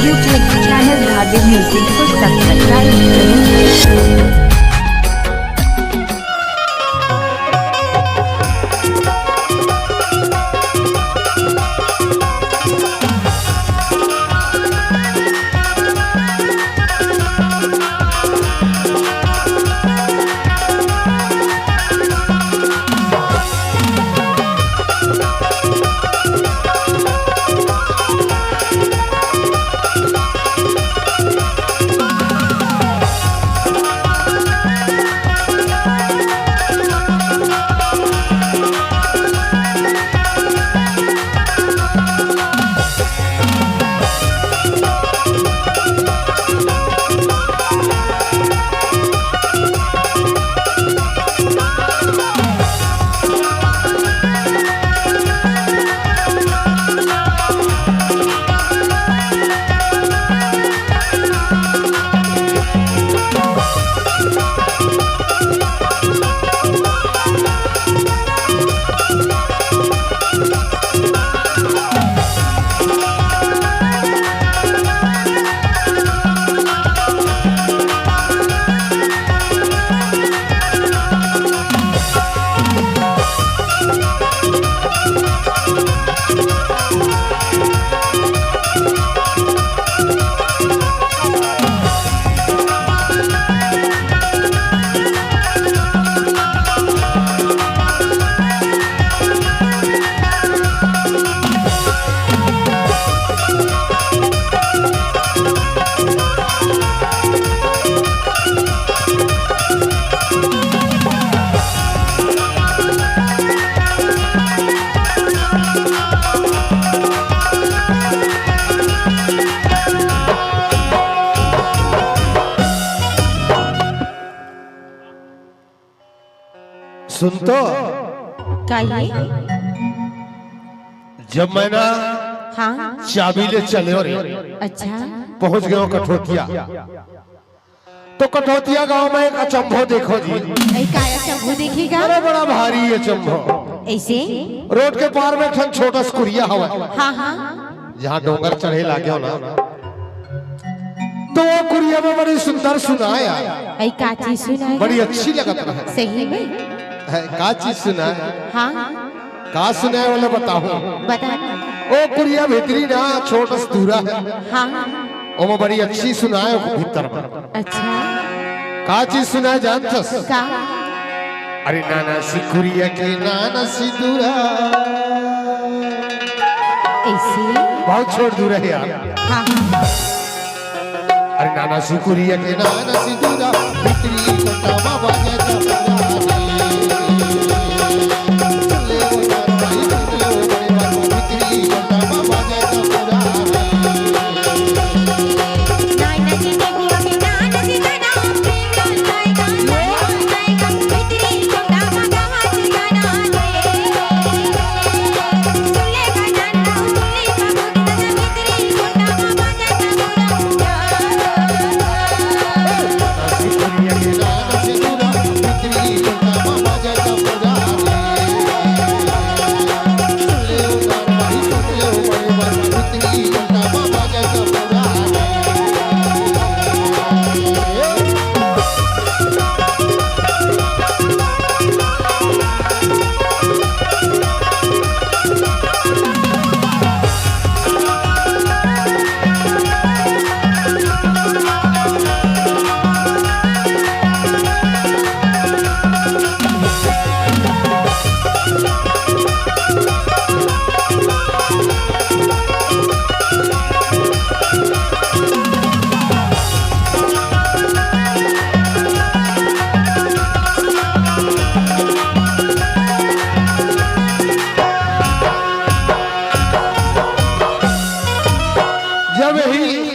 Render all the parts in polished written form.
YouTube channel धागे music को subscribe करें। सुन तो काहे? जब मैं ना हाँ चाबी ले चले और अच्छा पहुंच गए कठोतिया, तो कठोतिया गांव में एक अचंभो देखो जी। काया चंबू देखेगा? अरे बड़ा भारी है अचंभो। ऐसे रोड के पार में एक छोटा स्कुरिया हवा, हाँ हाँ जहाँ डोंगर चढ़े लागे हो ना, तो वो कुरिया में बड़ी सुंदर सुनाया, का चीज सुना? बड़ी अच्छी लगत रहा। सही में का चीज सुना? हाँ का सुना वाला बताओ। बता। ओ कुरिया भीतरी ना छोटा दूरा है, हाँ वो बड़ी अच्छी सुनाए भीतर में। अच्छा का चीज सुना जानतस? का? अरे नाना सिकुरिया के नाना सिदूरा, ऐसे बहुत छोड़ दूर है यार। हाँ अरे नाना सिकुरिया के नाना सिदूरा, भीतरी कोटामा बाजे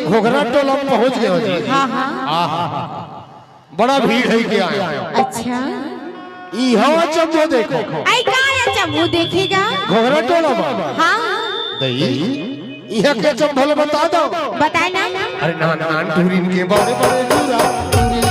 घोघरा टोला पहुंच गए हो जी। हाँ हाँ बड़ा भीड़ है क्या? अच्छा यहाँ चंबो देखो। आई काया चंबू देखेगा? घोघरा टोला में हाँ दही यहाँ के चंबल बता दो। बताए ना। अरे ना टूरिन के बड़े बड़े दूरा, टूरिन